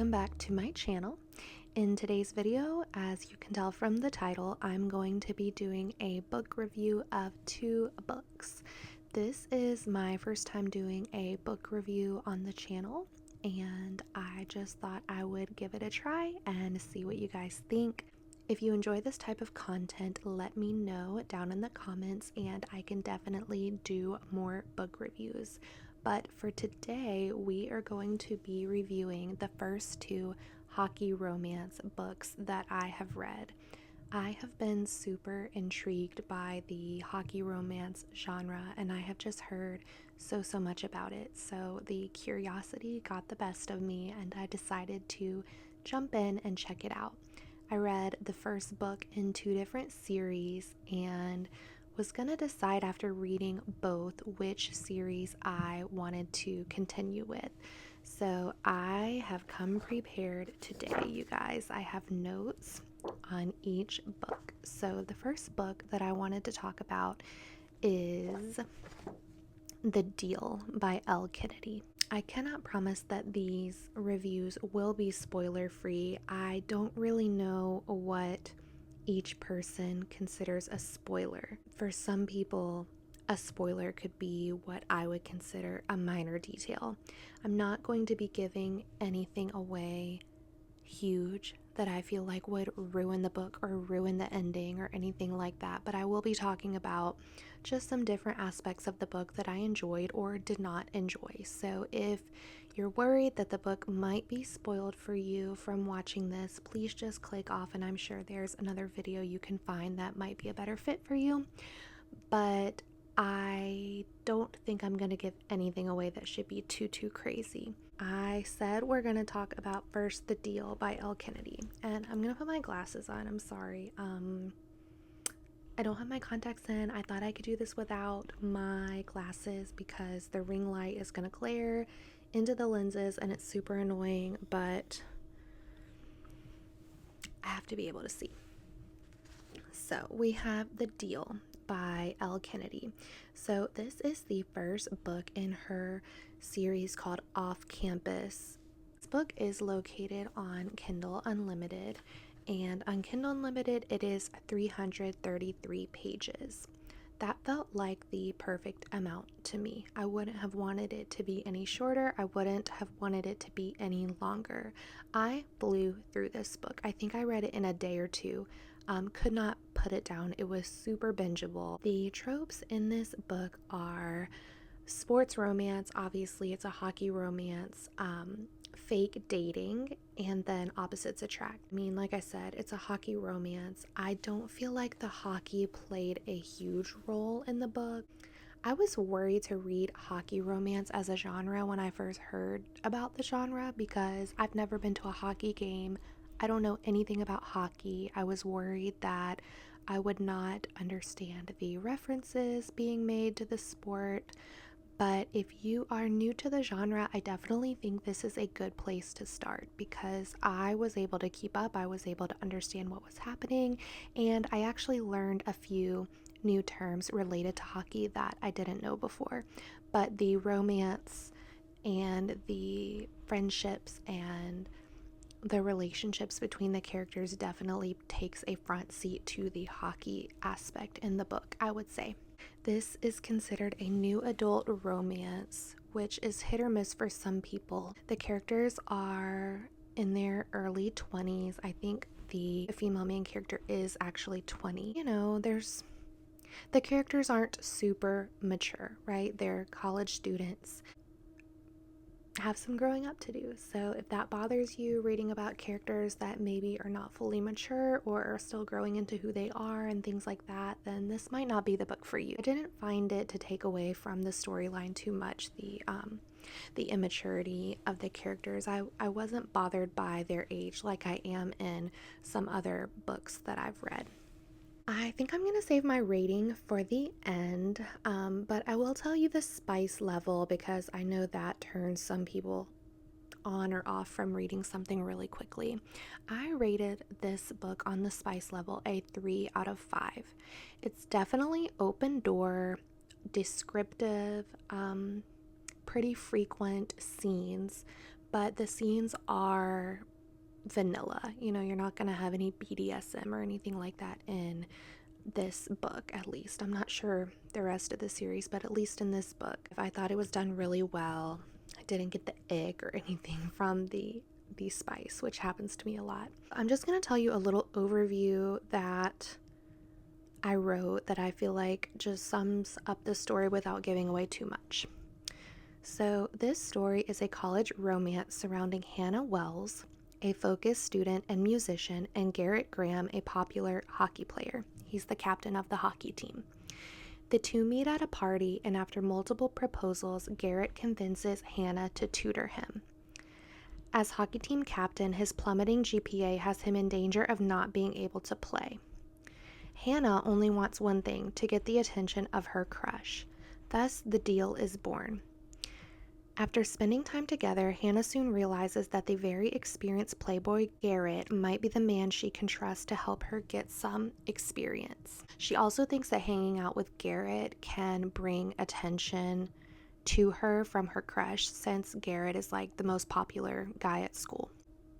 welcome back to my channel. In today's video, as you can tell from the title, I'm going to be doing a book review of two books. This is my first time doing a book review on the channel, and I just thought I would give it a try and see what you guys think. If you enjoy this type of content, let me know down in the comments and I can definitely do more book reviews. But for today, we are going to be reviewing the first two hockey romance books that I have read. I have been super intrigued by the hockey romance genre, and I have just heard so much about it. So the curiosity got the best of me, and I decided to jump in and check it out. I read the first book in two different series and was gonna decide after reading both which series I wanted to continue with. So I have come prepared today, you guys. I have notes on each book. So the first book that I wanted to talk about is The Deal by Elle. I cannot promise that these reviews will be spoiler free. I don't really know what each person considers a spoiler. For some people, a spoiler could be what I would consider a minor detail. I'm not going to be giving anything away huge that I feel like would ruin the book or ruin the ending or anything like that, but I will be talking about just some different aspects of the book that I enjoyed or did not enjoy. So if you're worried that the book might be spoiled for you from watching this, please just click off, and I'm sure there's another video you can find that might be a better fit for you. But I don't think I'm going to give anything away that should be too crazy. I said we're going to talk about first The Deal by Elle, and I'm going to put my glasses on. I'm sorry. I don't have my contacts in. I thought I could do this without my glasses because the ring light is going to glare into the lenses and it's super annoying, but I have to be able to see. So we have The Deal by Elle. So this is the first book in her series called Off Campus. This book is located on Kindle Unlimited, and on Kindle Unlimited it is 333 pages. That felt like the perfect amount to me. I wouldn't have wanted it to be any shorter. I wouldn't have wanted it to be any longer. I blew through this book. I think I read it in a day or two. Could not put it down. It was super bingeable. The tropes in this book are sports romance, obviously it's a hockey romance, fake dating, and then opposites attract. I mean, like I said, it's a hockey romance. I don't feel like the hockey played a huge role in the book. I was worried to read hockey romance as a genre when I first heard about the genre because I've never been to a hockey game. I don't know anything about hockey. I was worried that I would not understand the references being made to the sport. But if you are new to the genre, I definitely think this is a good place to start because I was able to keep up. I was able to understand what was happening, and I actually learned a few new terms related to hockey that I didn't know before. But the romance and the friendships and the relationships between the characters definitely takes a front seat to the hockey aspect in the book, I would say. This is considered a new adult romance, which is hit or miss for some people. The characters are in their early 20s. I think the female main character is actually 20. You know, the characters aren't super mature, right? They're college students, have some growing up to do. So if that bothers you, reading about characters that maybe are not fully mature or are still growing into who they are and things like that, then this might not be the book for you. I didn't find it to take away from the storyline too much, the immaturity of the characters. I wasn't bothered by their age like I am in some other books that I've read. I think I'm going to save my rating for the end, but I will tell you the spice level because I know that turns some people on or off from reading something really quickly. I rated this book on the spice level a 3 out of 5. It's definitely open door, descriptive, pretty frequent scenes, but the scenes are vanilla. You know, you're not going to have any BDSM or anything like that in this book, at least. I'm not sure the rest of the series, but at least in this book, I thought it was done really well. I didn't get the ick or anything from the spice, which happens to me a lot. I'm just going to tell you a little overview that I wrote that I feel like just sums up the story without giving away too much. So this story is a college romance surrounding Hannah Wells, a focused student and musician, and Garrett Graham, a popular hockey player. He's the captain of the hockey team. The two meet at a party, and after multiple proposals, Garrett convinces Hannah to tutor him. As hockey team captain, his plummeting GPA has him in danger of not being able to play. Hannah only wants one thing: to get the attention of her crush. Thus, the deal is born. After spending time together, Hannah soon realizes that the very experienced playboy Garrett might be the man she can trust to help her get some experience. She also thinks that hanging out with Garrett can bring attention to her from her crush, since Garrett is like the most popular guy at school.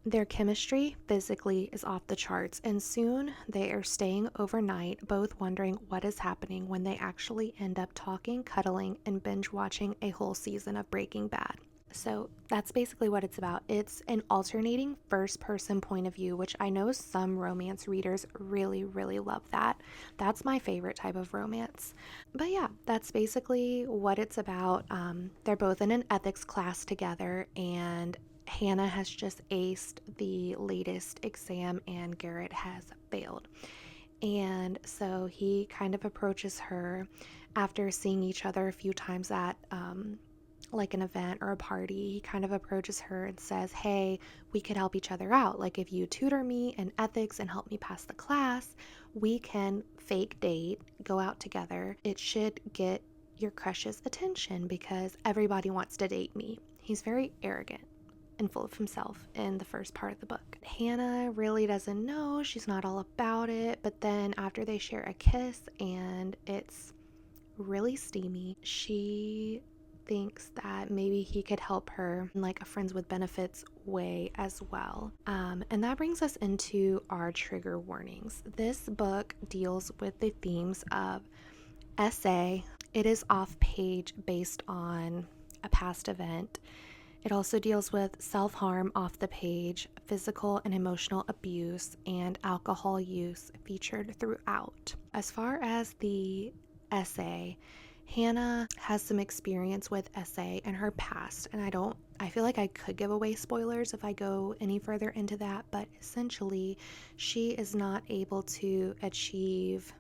Their chemistry physically is off the charts, and soon they are staying overnight, both wondering what is happening, when they actually end up talking, cuddling, and binge watching a whole season of Breaking Bad. So that's basically what it's about. It's an alternating first-person point of view, which I know some romance readers really, really love that. That's my favorite type of romance. But yeah, that's basically what it's about. They're both in an ethics class together, and Hannah has just aced the latest exam and Garrett has failed. And so he kind of approaches her after seeing each other a few times at like an event or a party. He kind of approaches her and says, hey, we could help each other out. Like, if you tutor me in ethics and help me pass the class, we can fake date, go out together. It should get your crush's attention because everybody wants to date me. He's very arrogant and full of himself in the first part of the book. Hannah really doesn't know. She's not all about it. But then after they share a kiss and it's really steamy, she thinks that maybe he could help her in like a friends with benefits way as well. And that brings us into our trigger warnings. This book deals with the themes of SA. It is off page based on a past event. It also deals with self-harm off the page, physical and emotional abuse, and alcohol use featured throughout. As far as the essay, Hannah has some experience with SA in her past, and I feel like I could give away spoilers if I go any further into that, but essentially she is not able to achieve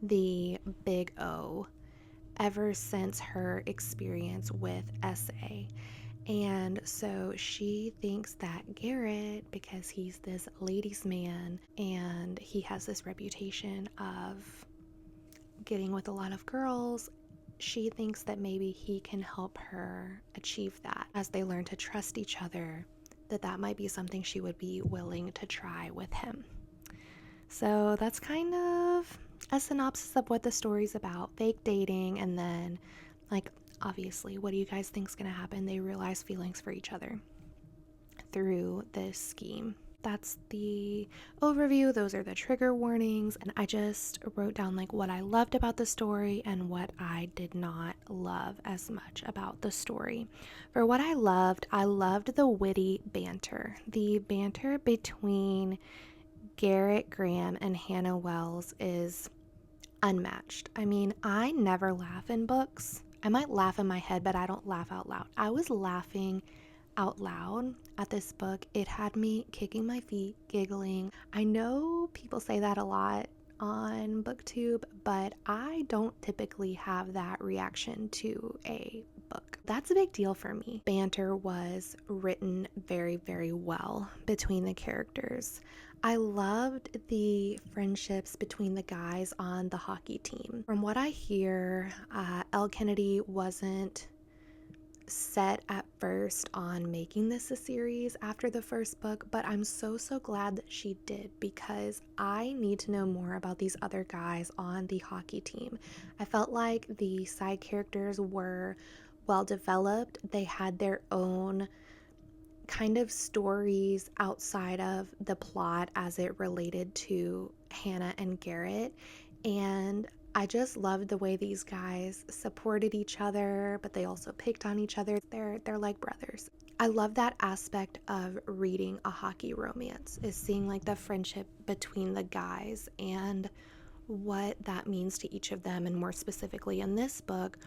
the big O ever since her experience with SA. And so she thinks that Garrett, because he's this ladies' man and he has this reputation of getting with a lot of girls, she thinks that maybe he can help her achieve that. As they learn to trust each other, that might be something she would be willing to try with him. So that's kind of a synopsis of what the story's about. Fake dating, and then, like, obviously, what do you guys think is going to happen? They realize feelings for each other through this scheme. That's the overview. Those are the trigger warnings. And I just wrote down like what I loved about the story and what I did not love as much about the story. For what I loved the witty banter. The banter between Garrett Graham and Hannah Wells is unmatched. I mean, I never laugh in books. I might laugh in my head, but I don't laugh out loud. I was laughing out loud at this book. It had me kicking my feet, giggling. I know people say that a lot on BookTube, but I don't typically have that reaction to a book. That's a big deal for me. Banter was written very, very well between the characters. I loved the friendships between the guys on the hockey team. From what I hear, Elle Kennedy wasn't set at first on making this a series after the first book, but I'm so glad that she did, because I need to know more about these other guys on the hockey team. I felt like the side characters were well developed. They had their own kind of stories outside of the plot as it related to Hannah and Garrett. And I just loved the way these guys supported each other, but they also picked on each other. They're like brothers. I love that aspect of reading a hockey romance, is seeing like the friendship between the guys and what that means to each of them, and more specifically in this book,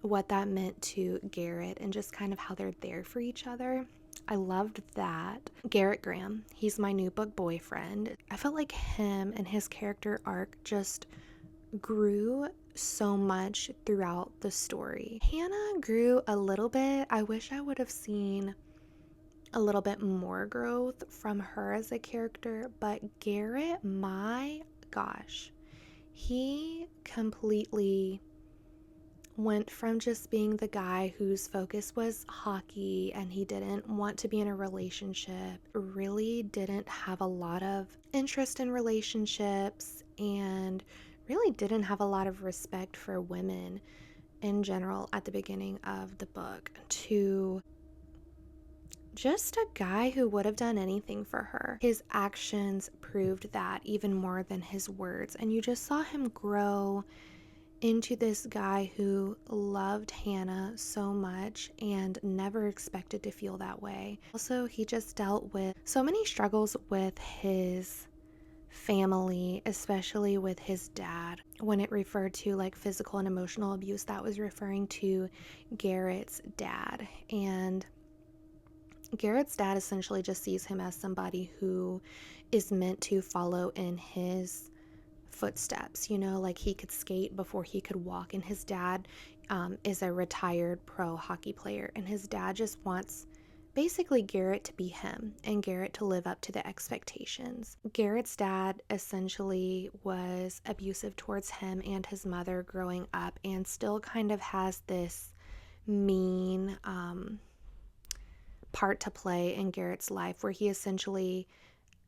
what that meant to Garrett and just kind of how they're there for each other. I loved that. Garrett Graham, he's my new book boyfriend. I felt like him and his character arc just grew so much throughout the story. Hannah grew a little bit. I wish I would have seen a little bit more growth from her as a character, but Garrett, my gosh, he completely went from just being the guy whose focus was hockey and he didn't want to be in a relationship, really didn't have a lot of interest in relationships, and really didn't have a lot of respect for women in general at the beginning of the book, to just a guy who would have done anything for her. His actions proved that even more than his words, and you just saw him grow into this guy who loved Hannah so much and never expected to feel that way. Also, he just dealt with so many struggles with his family, especially with his dad. When it referred to like physical and emotional abuse, that was referring to Garrett's dad. And Garrett's dad essentially just sees him as somebody who is meant to follow in his footsteps, you know, like he could skate before he could walk. And his dad is a retired pro hockey player, and his dad just wants basically Garrett to be him and Garrett to live up to the expectations. Garrett's dad essentially was abusive towards him and his mother growing up, and still kind of has this mean part to play in Garrett's life, where he essentially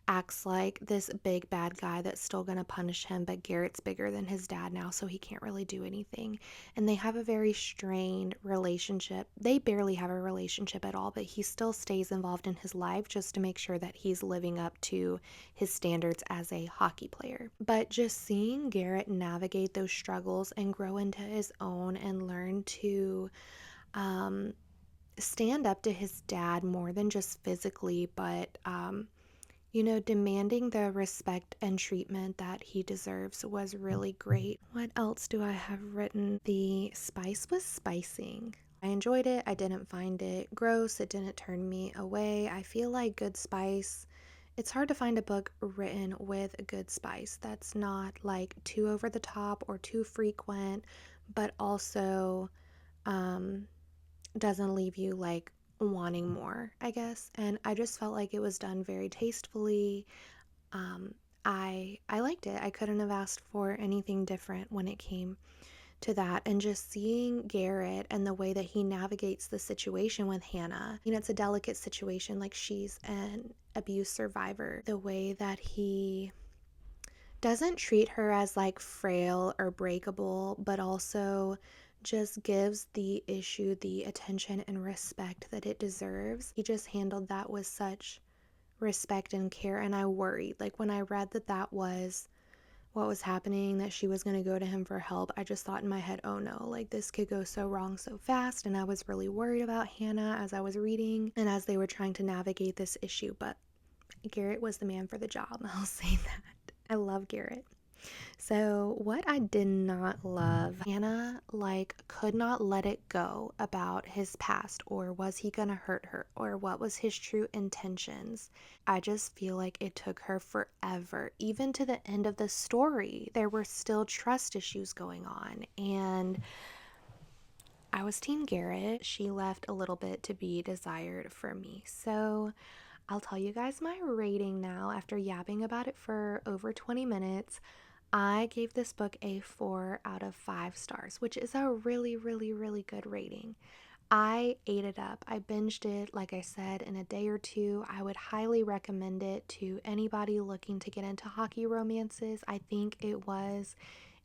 acts like this big bad guy that's still going to punish him, but Garrett's bigger than his dad now, so he can't really do anything. And they have a very strained relationship. They barely have a relationship at all, but he still stays involved in his life just to make sure that he's living up to his standards as a hockey player. But just seeing Garrett navigate those struggles and grow into his own and learn to stand up to his dad more than just physically, but you know, demanding the respect and treatment that he deserves was really great. What else do I have written? The spice was spicing. I enjoyed it. I didn't find it gross. It didn't turn me away. I feel like good spice, it's hard to find a book written with a good spice that's not like too over the top or too frequent, but also doesn't leave you like wanting more, I guess. And I just felt like it was done very tastefully. Um, I liked it. I couldn't have asked for anything different when it came to that. And just seeing Garrett and the way that he navigates the situation with Hannah, you know, it's a delicate situation. Like, she's an abuse survivor. The way that he doesn't treat her as like frail or breakable, but also just gives the issue the attention and respect that it deserves. He just handled that with such respect and care. And I worried, like, when I read that that was what was happening, that she was going to go to him for help, I just thought in my head, oh no, like this could go so wrong so fast. And I was really worried about Hannah as I was reading and as they were trying to navigate this issue. But Garrett was the man for the job. I'll say that. I love Garrett. So, what I did not love, Hannah like could not let it go about his past, or was he gonna hurt her, or what was his true intentions. I just feel like it took her forever. Even to the end of the story, there were still trust issues going on, and I was Team Garrett. She left a little bit to be desired for me. So, I'll tell you guys my rating now after yapping about it for over 20 minutes. I gave this book a 4 out of 5 stars, which is a really, really, really good rating. I ate it up. I binged it, like I said, in a day or two. I would highly recommend it to anybody looking to get into hockey romances. I think it was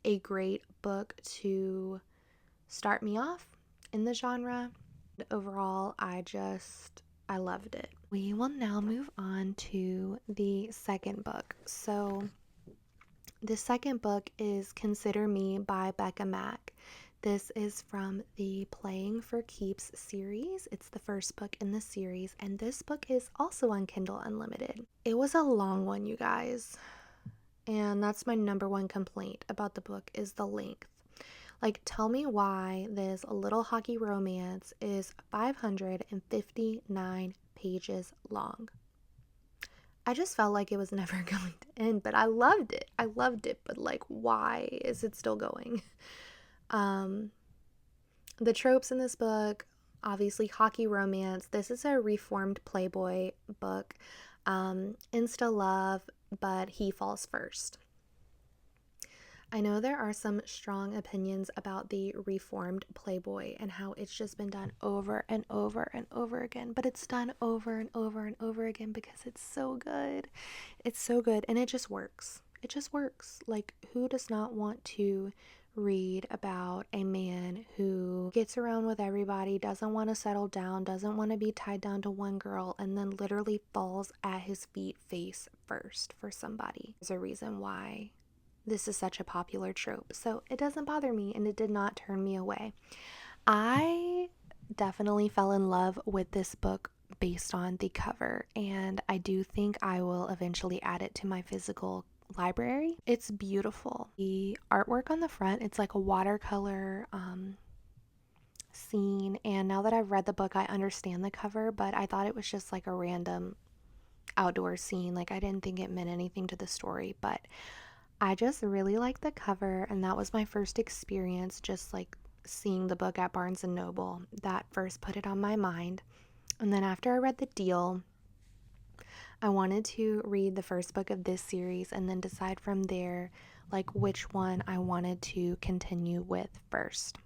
a great book to start me off in the genre. Overall, I just I loved it. We will now move on to the second book. So the second book is Consider Me by Becka Mack. This is from the Playing for Keeps series. It's the first book in the series, and this book is also on Kindle Unlimited. It was a long one, you guys, and that's my number one complaint about the book is the length. Like, tell me why this little hockey romance is 559 pages long. I just felt like it was never going to end, but I loved it. I loved it, but like, why is it still going? The tropes in this book, obviously hockey romance. This is a reformed Playboy book. Insta love, but he falls first. I know there are some strong opinions about the reformed Playboy and how it's just been done over and over and over again, but it's done over and over and over again because it's so good. It's so good, and it just works. It just works. Like, who does not want to read about a man who gets around with everybody, doesn't want to settle down, doesn't want to be tied down to one girl, and then literally falls at his feet face first for somebody? There's a reason why this is such a popular trope. So it doesn't bother me, and it did not turn me away. I definitely fell in love with this book based on the cover, and I do think I will eventually add it to my physical library. It's beautiful. The artwork on the front, it's like a watercolor scene, and now that I've read the book, I understand the cover, but I thought it was just like a random outdoor scene. Like, I didn't think it meant anything to the story, but I just really like the cover, and that was my first experience, just like seeing the book at Barnes & Noble. That first put it on my mind. And then after I read The Deal, I wanted to read the first book of this series and then decide from there like which one I wanted to continue with first.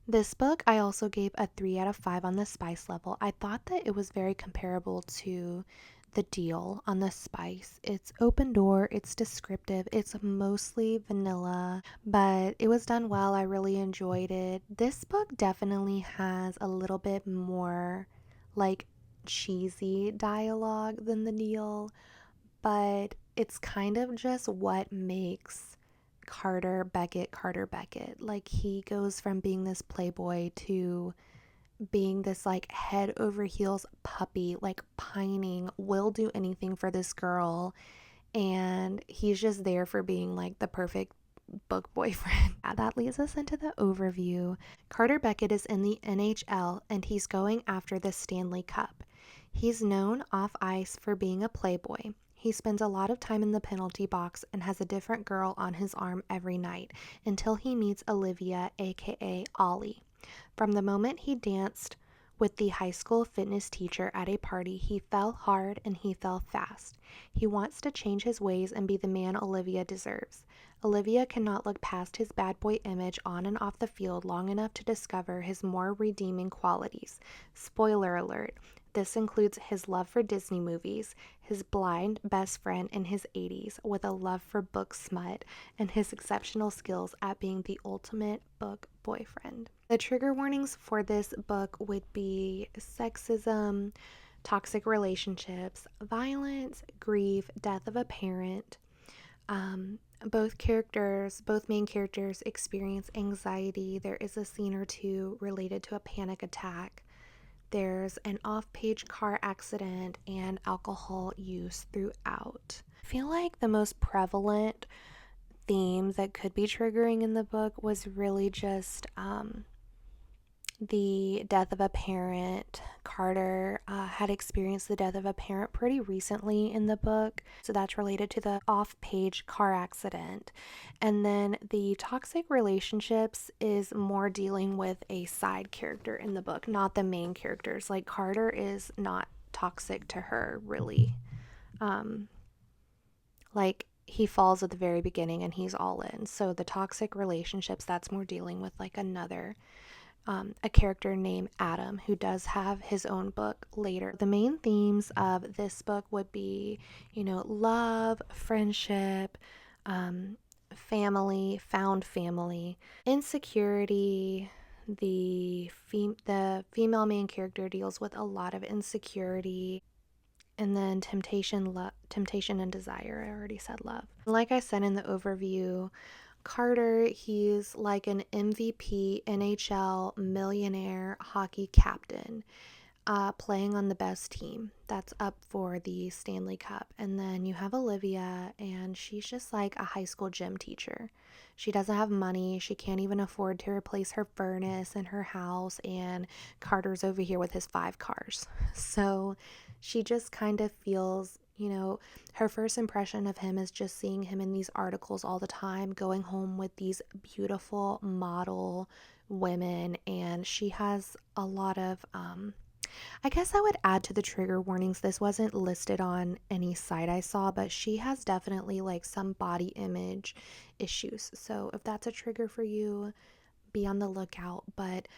This book I also gave a 3 out of 5 on the spice level. I thought that it was very comparable to The Deal on the spice. It's open door, it's descriptive, it's mostly vanilla, but it was done well. I really enjoyed it. This book definitely has a little bit more like cheesy dialogue than The Deal, but it's kind of just what makes Carter Beckett. Like, he goes from being this playboy to being this like head over heels puppy, like pining, will do anything for this girl, and he's just there for being like the perfect book boyfriend. That leads us into the overview. Carter Beckett is in the NHL, and he's going after the Stanley Cup. He's known off ice for being a playboy. He spends a lot of time in the penalty box and has a different girl on his arm every night until he meets Olivia, aka Ollie. From the moment he danced with the high school fitness teacher at a party, he fell hard and he fell fast. He wants to change his ways and be the man Olivia deserves. Olivia cannot look past his bad boy image on and off the field long enough to discover his more redeeming qualities. Spoiler alert, this includes his love for Disney movies, his blind best friend in his 80s with a love for book smut, and his exceptional skills at being the ultimate book boyfriend. The trigger warnings for this book would be sexism, toxic relationships, violence, grief, death of a parent. Both main characters experience anxiety. There is a scene or two related to a panic attack. There's an off-page car accident and alcohol use throughout. I feel like the most prevalent theme that could be triggering in the book was really just the death of a parent. Carter had experienced the death of a parent pretty recently in the book, so that's related to the off-page car accident. And then the toxic relationships is more dealing with a side character in the book, not the main characters. Like, Carter is not toxic to her, really. Like, he falls at the very beginning and he's all in. So the toxic relationships, that's more dealing with like another a character named Adam, who does have his own book later. The main themes of this book would be, love, friendship, family, found family, insecurity, the female main character deals with a lot of insecurity, and then temptation and desire. I already said love. Like I said in the overview, Carter, he's like an MVP NHL millionaire hockey captain, playing on the best team that's up for the Stanley Cup. And then you have Olivia, and she's just like a high school gym teacher. She doesn't have money. She can't even afford to replace her furnace in her house. And Carter's over here with his 5 cars. So she just kind of feels, her first impression of him is just seeing him in these articles all the time, going home with these beautiful model women. And she has a lot of, I guess I would add to the trigger warnings. This wasn't listed on any site I saw, but she has definitely like some body image issues. So if that's a trigger for you, be on the lookout. But,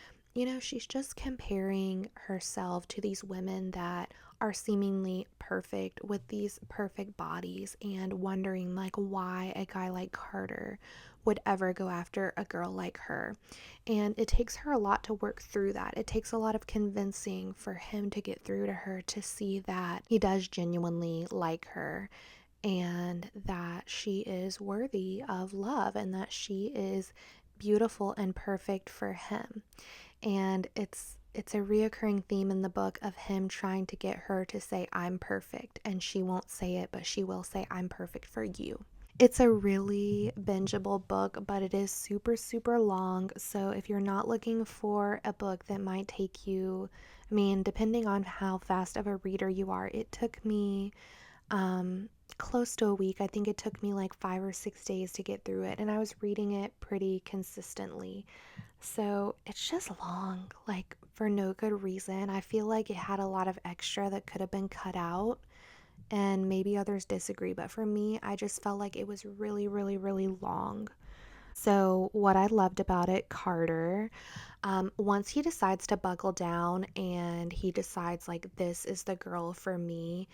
she's just comparing herself to these women that are seemingly perfect with these perfect bodies and wondering like why a guy like Carter would ever go after a girl like her. And it takes her a lot to work through that. It takes a lot of convincing for him to get through to her to see that he does genuinely like her and that she is worthy of love and that she is beautiful and perfect for him. And it's a reoccurring theme in the book of him trying to get her to say I'm perfect, and she won't say it, but she will say I'm perfect for you. It's a really bingeable book, but it is super, super long. So if you're not looking for a book that might take you, depending on how fast of a reader you are, it took me close to a week. I think it took me like 5 or 6 days to get through it, and I was reading it pretty consistently. So it's just long, like for no good reason. I feel like it had a lot of extra that could have been cut out, and maybe others disagree, but for me, I just felt like it was really, really, really long. So, what I loved about it, Carter, once he decides to buckle down and he decides, like, this is the girl for me,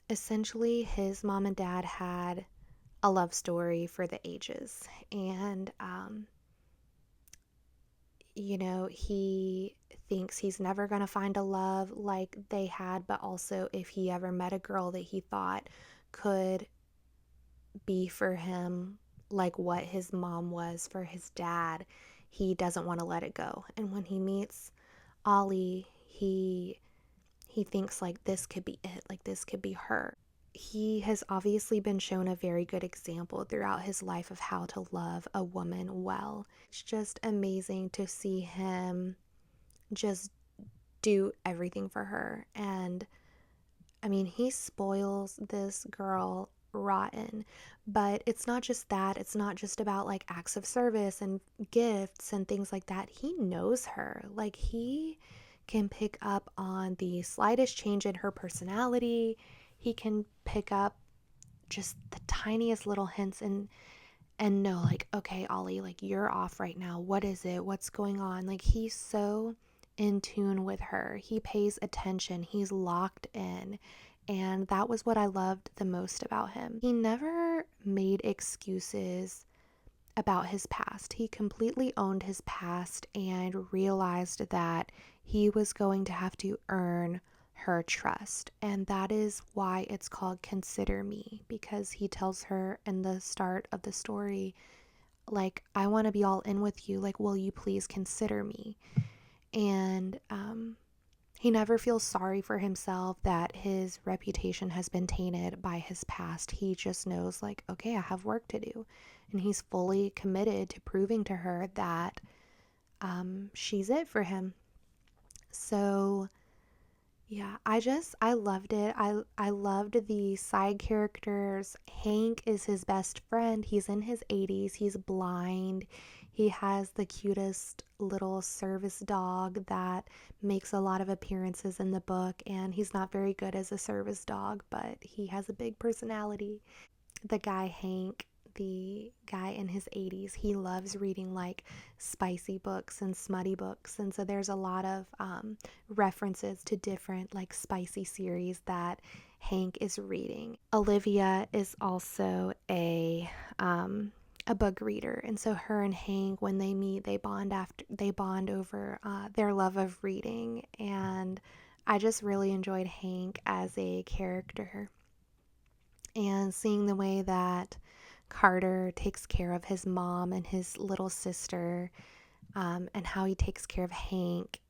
essentially, his mom and dad had a love story for the ages. And, he thinks he's never going to find a love like they had, but also if he ever met a girl that he thought could be for him like what his mom was for his dad, he doesn't want to let it go. And when he meets Ollie, he thinks like this could be it, like this could be her. He has obviously been shown a very good example throughout his life of how to love a woman well. It's just amazing to see him just do everything for her. And he spoils this girl rotten. But it's not just that. It's not just about like acts of service and gifts and things like that. He knows her. Like he can pick up on the slightest change in her personality. He can pick up just the tiniest little hints and know like, okay, Ollie, like you're off right now. What is it? What's going on? Like he's so in tune with her. He pays attention. He's locked in. And that was what I loved the most about him. He never made excuses about his past. He completely owned his past and realized that he was going to have to earn her trust. And that is why it's called Consider Me, because he tells her in the start of the story, like, I want to be all in with you. Like, will you please consider me? And he never feels sorry for himself that his reputation has been tainted by his past. He just knows, like, okay, I have work to do. And he's fully committed to proving to her that she's it for him. So, yeah, I loved it. I loved the side characters. Hank is his best friend. He's in his 80s. He's blind. He has the cutest little service dog that makes a lot of appearances in the book, and he's not very good as a service dog, but he has a big personality. The guy Hank, the guy in his 80s, he loves reading like spicy books and smutty books, and so there's a lot of references to different like spicy series that Hank is reading. Olivia is also a a book reader, and so her and Hank, when they meet, they bond over their love of reading. And I just really enjoyed Hank as a character, and seeing the way that Carter takes care of his mom and his little sister, and how he takes care of Hank,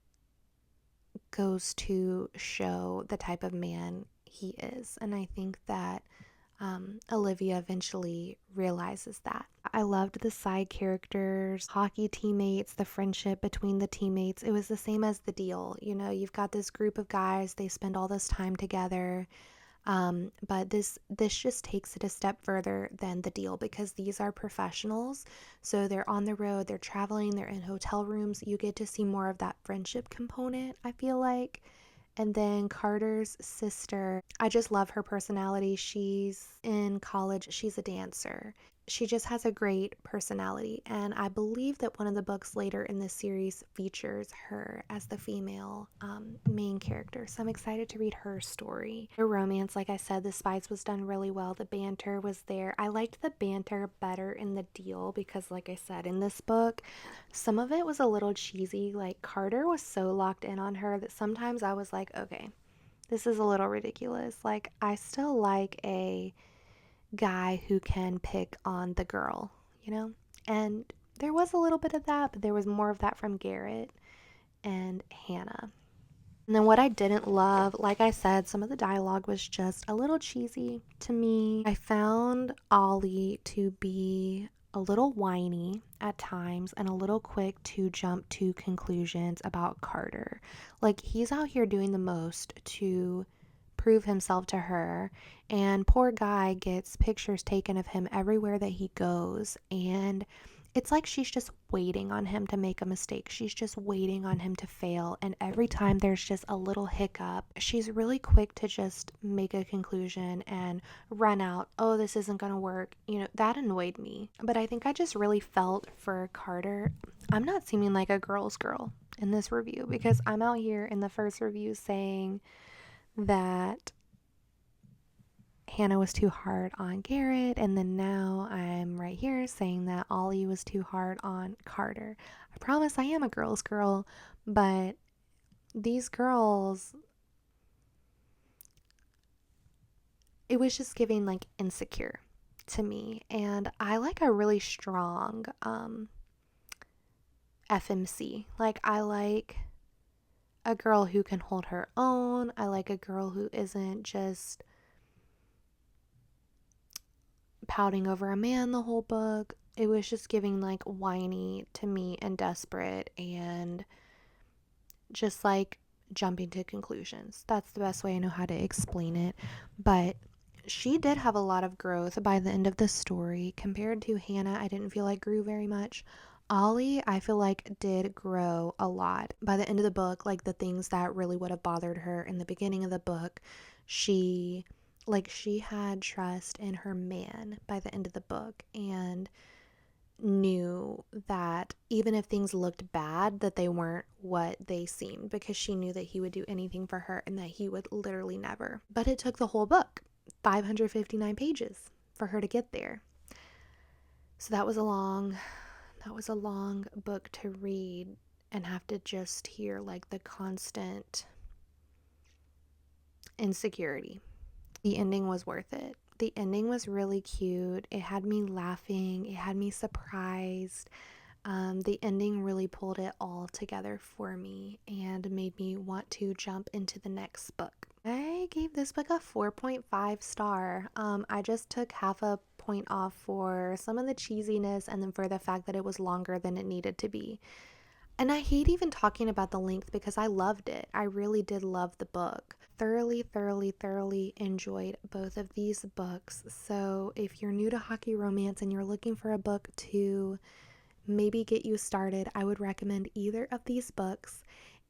goes to show the type of man he is. And I think that Olivia eventually realizes that. I loved the side characters, hockey teammates, the friendship between the teammates. It was the same as the deal. You know, you've got this group of guys, they spend all this time together. But this just takes it a step further than the deal, because these are professionals. So they're on the road, they're traveling, they're in hotel rooms. You get to see more of that friendship component, I feel like. And then Carter's sister, I just love her personality. She's in college, she's a dancer. She just has a great personality. And I believe that one of the books later in this series features her as the female main character. So I'm excited to read her story. The romance, like I said, the spice was done really well. The banter was there. I liked the banter better in the deal because, like I said, in this book, some of it was a little cheesy. Like, Carter was so locked in on her that sometimes I was like, okay, this is a little ridiculous. Like, I still like a guy who can pick on the girl, you know? And there was a little bit of that, but there was more of that from Garrett and Hannah. And then what I didn't love, like I said, some of the dialogue was just a little cheesy to me. I found Ollie to be a little whiny at times and a little quick to jump to conclusions about Carter. Like, he's out here doing the most to prove himself to her, and poor guy gets pictures taken of him everywhere that he goes, and it's like she's just waiting on him to make a mistake. She's just waiting on him to fail. And every time there's just a little hiccup, she's really quick to just make a conclusion and run out. Oh, this isn't going to work. You know, that annoyed me. But I think I just really felt for Carter. I'm not seeming like a girl's girl in this review, because I'm out here in the first review saying that Hannah was too hard on Garrett, and then now I'm right here saying that Ollie was too hard on Carter. I promise I am a girl's girl, but these girls, it was just giving like insecure to me. And I like a really strong FMC. Like, I like a girl who can hold her own. I like a girl who isn't just pouting over a man the whole book. It was just giving like whiny to me and desperate and just like jumping to conclusions. That's the best way I know how to explain it. But she did have a lot of growth by the end of the story. Compared to Hannah, I didn't feel like grew very much. Ollie, I feel like did grow a lot by the end of the book. Like, the things that really would have bothered her in the beginning of the book, she had trust in her man by the end of the book, and knew that even if things looked bad, that they weren't what they seemed, because she knew that he would do anything for her and that he would literally never. But it took the whole book, 559 pages, for her to get there. So that was a long book to read and have to just hear like the constant insecurity. The ending was worth it. The ending was really cute. It had me laughing. It had me surprised. The ending really pulled it all together for me and made me want to jump into the next book. I gave this book a 4.5 star. I just took half a point off for some of the cheesiness and then for the fact that it was longer than it needed to be. And I hate even talking about the length because I loved it. I really did love the book. Thoroughly enjoyed both of these books. So if you're new to hockey romance and you're looking for a book to maybe get you started, I would recommend either of these books.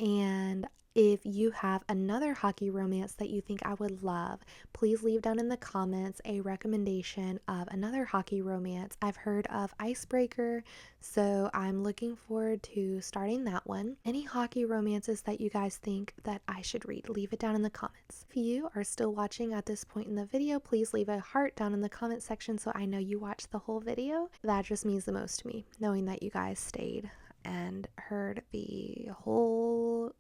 And if you have another hockey romance that you think I would love, please leave down in the comments a recommendation of another hockey romance. I've heard of Icebreaker, so I'm looking forward to starting that one. Any hockey romances that you guys think that I should read, leave it down in the comments. If you are still watching at this point in the video, please leave a heart down in the comment section so I know you watched the whole video. That just means the most to me, knowing that you guys stayed and heard the whole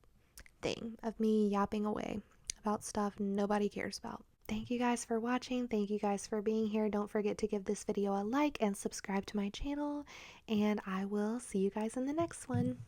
thing of me yapping away about stuff nobody cares about. Thank you guys for watching. Thank you guys for being here. Don't forget to give this video a like and subscribe to my channel, and I will see you guys in the next one.